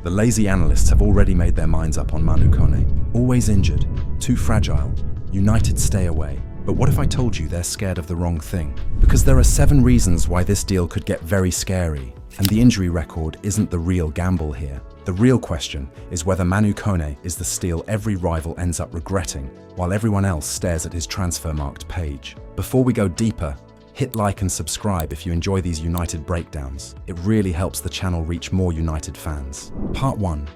The lazy analysts have already made their minds up on Manu Koné. Always injured, too fragile, United stay away. But what if I told you they're scared of the wrong thing? Because there are 7 reasons why this deal could get very scary, and the injury record isn't the real gamble here. The real question is whether Manu Koné is the steal every rival ends up regretting, while everyone else stares at his transfer-marked page. Before we go deeper, hit like and subscribe if you enjoy these United breakdowns. It really helps the channel reach more United fans. Part 1.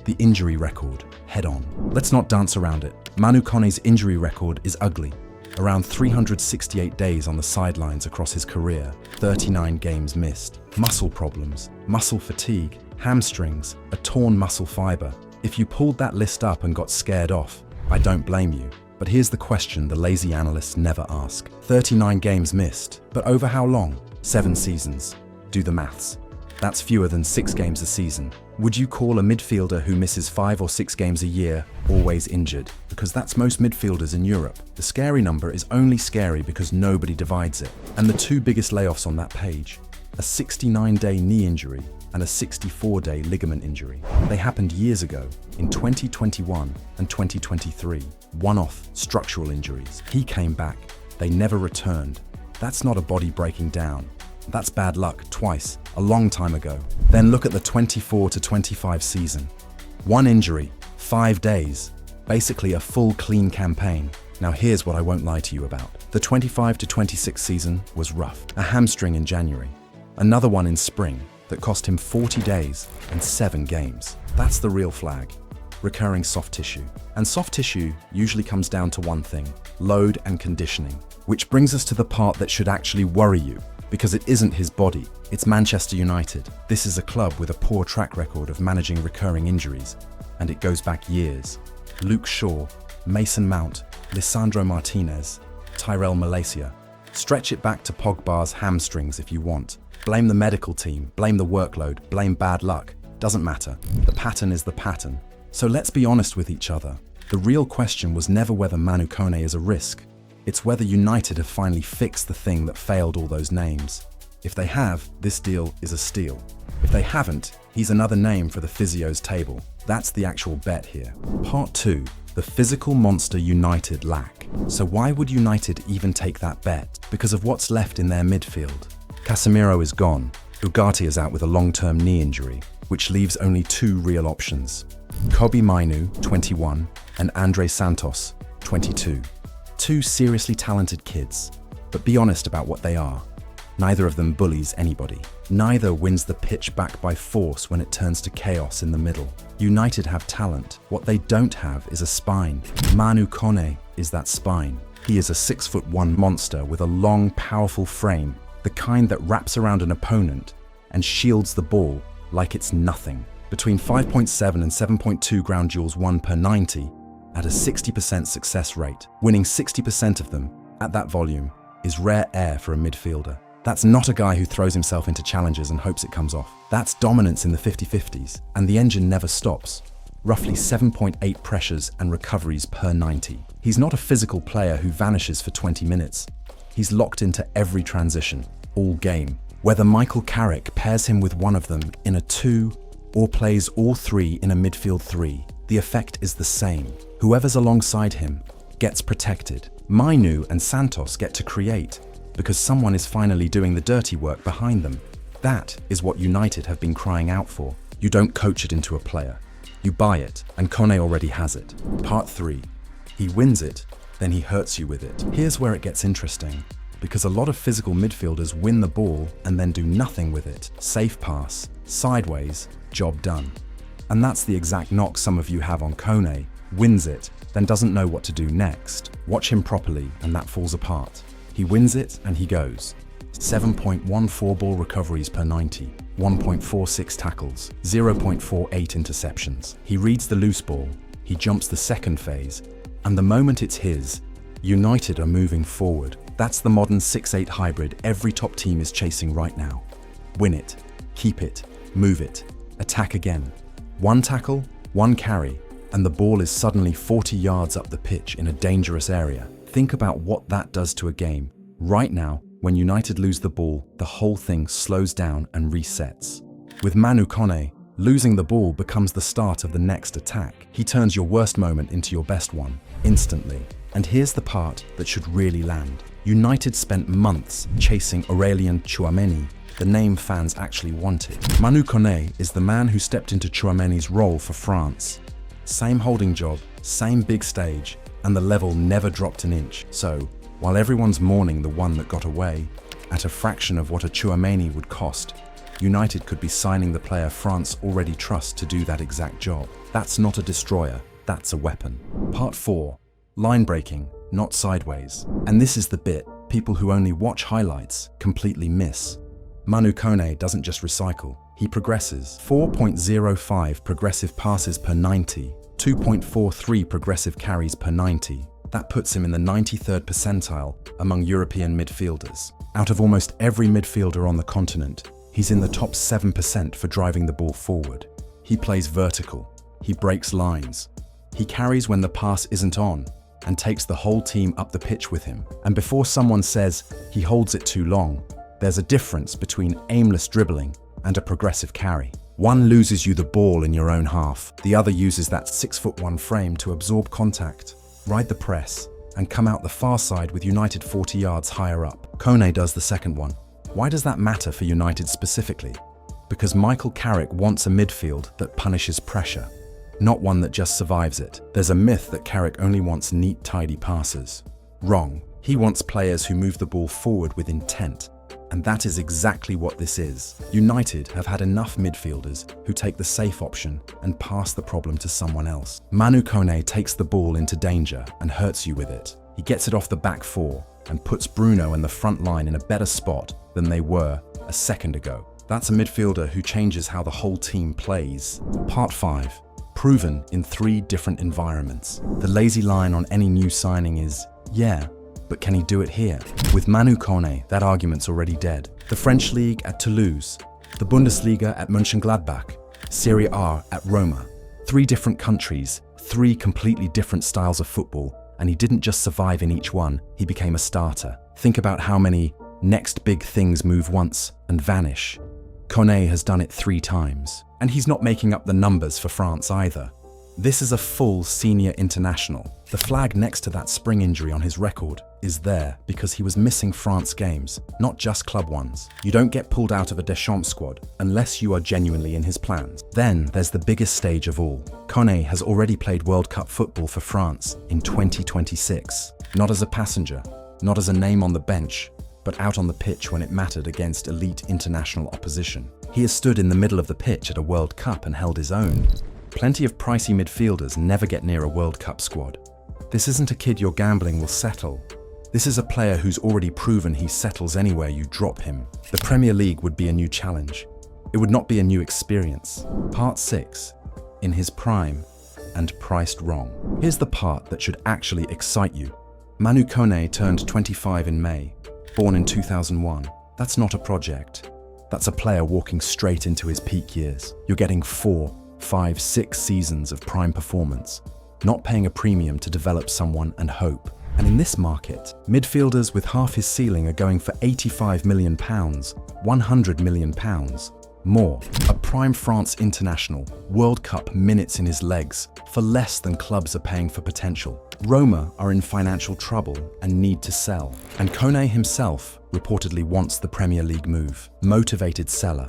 The injury record. Head on. Let's not dance around it. Manu Koné's injury record is ugly. Around 368 days on the sidelines across his career, 39 games missed. Muscle problems, muscle fatigue, hamstrings, a torn muscle fiber. If you pulled that list up and got scared off, I don't blame you. But here's the question the lazy analysts never ask. 39 games missed, but over how long? 7 seasons. Do the maths. That's fewer than 6 games a season. Would you call a midfielder who misses 5 or 6 games a year always injured? Because that's most midfielders in Europe. The scary number is only scary because nobody divides it. And the 2 biggest layoffs on that page, a 69-day knee injury and a 64-day ligament injury. They happened years ago, in 2021 and 2023. One-off structural injuries. He came back. They never returned. That's not a body breaking down. That's bad luck twice, a long time ago. Then look at the 24 to 25 season. 1 injury, 5 days. Basically a full clean campaign. Now here's what I won't lie to you about. The 25 to 26 season was rough. A hamstring in January. Another one in spring that cost him 40 days and 7 games. That's the real flag. Recurring soft tissue. And soft tissue usually comes down to one thing, load and conditioning. Which brings us to the part that should actually worry you, because it isn't his body, it's Manchester United. This is a club with a poor track record of managing recurring injuries, and it goes back years. Luke Shaw, Mason Mount, Lisandro Martinez, Tyrell Malacia. Stretch it back to Pogba's hamstrings if you want. Blame the medical team, blame the workload, blame bad luck. Doesn't matter. The pattern is the pattern. So let's be honest with each other. The real question was never whether Manu Koné is a risk. It's whether United have finally fixed the thing that failed all those names. If they have, this deal is a steal. If they haven't, he's another name for the physio's table. That's the actual bet here. Part 2. The physical monster United lack. So why would United even take that bet? Because of what's left in their midfield. Casemiro is gone. Ugarte is out with a long-term knee injury, which leaves only 2 real options. Kobbie Mainoo, 21, and Andre Santos, 22. 2 seriously talented kids, but be honest about what they are. Neither of them bullies anybody. Neither wins the pitch back by force when it turns to chaos in the middle. United have talent. What they don't have is a spine. Manu Koné is that spine. He is a 6'1" monster with a long, powerful frame, the kind that wraps around an opponent and shields the ball like it's nothing. Between 5.7 and 7.2 ground duels won per 90, at a 60% success rate. Winning 60% of them, at that volume, is rare air for a midfielder. That's not a guy who throws himself into challenges and hopes it comes off. That's dominance in the 50-50s, and the engine never stops. Roughly 7.8 pressures and recoveries per 90. He's not a physical player who vanishes for 20 minutes. He's locked into every transition, all game. Whether Michael Carrick pairs him with one of them in a 2 or plays all 3 in a midfield 3, the effect is the same. Whoever's alongside him gets protected. Mainoo and Santos get to create because someone is finally doing the dirty work behind them. That is what United have been crying out for. You don't coach it into a player. You buy it, and Kone already has it. Part 3. He wins it, then he hurts you with it. Here's where it gets interesting, because a lot of physical midfielders win the ball and then do nothing with it. Safe pass, sideways, job done. And that's the exact knock some of you have on Kone. Wins it, then doesn't know what to do next. Watch him properly, and that falls apart. He wins it, and he goes. 7.14 ball recoveries per 90, 1.46 tackles, 0.48 interceptions. He reads the loose ball, he jumps the second phase, and the moment it's his, United are moving forward. That's the modern 6-8 hybrid every top team is chasing right now. Win it, keep it, move it, attack again. 1 tackle, 1 carry, and the ball is suddenly 40 yards up the pitch in a dangerous area. Think about what that does to a game. Right now, when United lose the ball, the whole thing slows down and resets. With Manu Koné, Losing the ball becomes the start of the next attack. He turns your worst moment into your best one, instantly. And here's the part that should really land. United spent months chasing Aurélien Tchouaméni, the name fans actually wanted. Manu Koné is the man who stepped into Tchouaméni's role for France. Same holding job, same big stage, and the level never dropped an inch. So, while everyone's mourning the one that got away, at a fraction of what a Tchouaméni would cost, United could be signing the player France already trusts to do that exact job. That's not a destroyer, that's a weapon. Part 4. Line breaking, not sideways. And this is the bit people who only watch highlights completely miss. Manu Koné doesn't just recycle, he progresses. 4.05 progressive passes per 90, 2.43 progressive carries per 90. That puts him in the 93rd percentile among European midfielders. Out of almost every midfielder on the continent, he's in the top 7% for driving the ball forward. He plays vertical, he breaks lines, he carries when the pass isn't on, and takes the whole team up the pitch with him. And before someone says he holds it too long, there's a difference between aimless dribbling and a progressive carry. One loses you the ball in your own half, the other uses that 6'1" frame to absorb contact, ride the press, and come out the far side with United 40 yards higher up. Kone does the second one. Why does that matter for United specifically? Because Michael Carrick wants a midfield that punishes pressure, not one that just survives it. There's a myth that Carrick only wants neat, tidy passes. Wrong. He wants players who move the ball forward with intent. And that is exactly what this is. United have had enough midfielders who take the safe option and pass the problem to someone else. Manu Koné takes the ball into danger and hurts you with it. He gets it off the back four and puts Bruno and the front line in a better spot than they were a second ago. That's a midfielder who changes how the whole team plays. Part 5. Proven in 3 different environments. The lazy line on any new signing is, yeah, but can he do it here? With Manu Koné, that argument's already dead. The French League at Toulouse, the Bundesliga at Mönchengladbach, Serie A at Roma. 3 different countries, 3 completely different styles of football, and he didn't just survive in each one, he became a starter. Think about how many next big things move once and vanish. Kone has done it 3 times. And he's not making up the numbers for France either. This is a full senior international. The flag next to that spring injury on his record is there because he was missing France games, not just club ones. You don't get pulled out of a Deschamps squad unless you are genuinely in his plans. Then there's the biggest stage of all. Kone has already played World Cup football for France in 2026. Not as a passenger, not as a name on the bench, but out on the pitch when it mattered against elite international opposition. He has stood in the middle of the pitch at a World Cup and held his own. Plenty of pricey midfielders never get near a World Cup squad. This isn't a kid your gambling will settle. This is a player who's already proven he settles anywhere you drop him. The Premier League would be a new challenge. It would not be a new experience. Part 6. In his prime and priced wrong. Here's the part that should actually excite you. Manu Koné turned 25 in May, born in 2001. That's not a project. That's a player walking straight into his peak years. You're getting 4, 5, 6 seasons of prime performance, not paying a premium to develop someone and hope. And in this market, midfielders with half his ceiling are going for £85 million, £100 million, more. A prime France international, World Cup minutes in his legs, for less than clubs are paying for potential. Roma are in financial trouble and need to sell. And Kone himself reportedly wants the Premier League move. Motivated seller,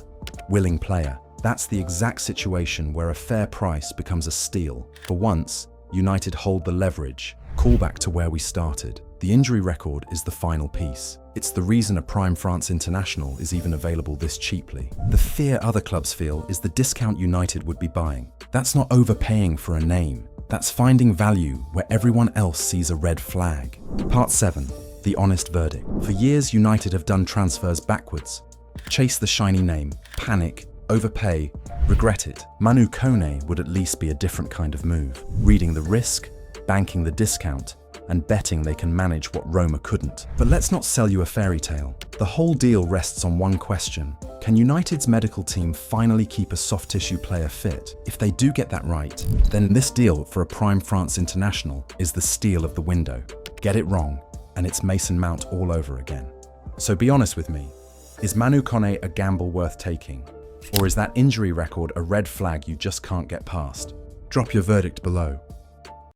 willing player. That's the exact situation where a fair price becomes a steal. For once, United hold the leverage. Call back to where we started. The injury record is the final piece. It's the reason a prime France international is even available this cheaply. The fear other clubs feel is the discount United would be buying. That's not overpaying for a name. That's finding value where everyone else sees a red flag. Part 7. The honest verdict. For years, United have done transfers backwards. Chase the shiny name, panic, overpay, regret it. Manu Koné would at least be a different kind of move. Reading the risk, banking the discount, and betting they can manage what Roma couldn't. But let's not sell you a fairy tale. The whole deal rests on one question. Can United's medical team finally keep a soft tissue player fit? If they do get that right, then this deal for a prime France international is the steal of the window. Get it wrong, and it's Mason Mount all over again. So be honest with me. Is Manu Koné a gamble worth taking? Or is that injury record a red flag you just can't get past? Drop your verdict below.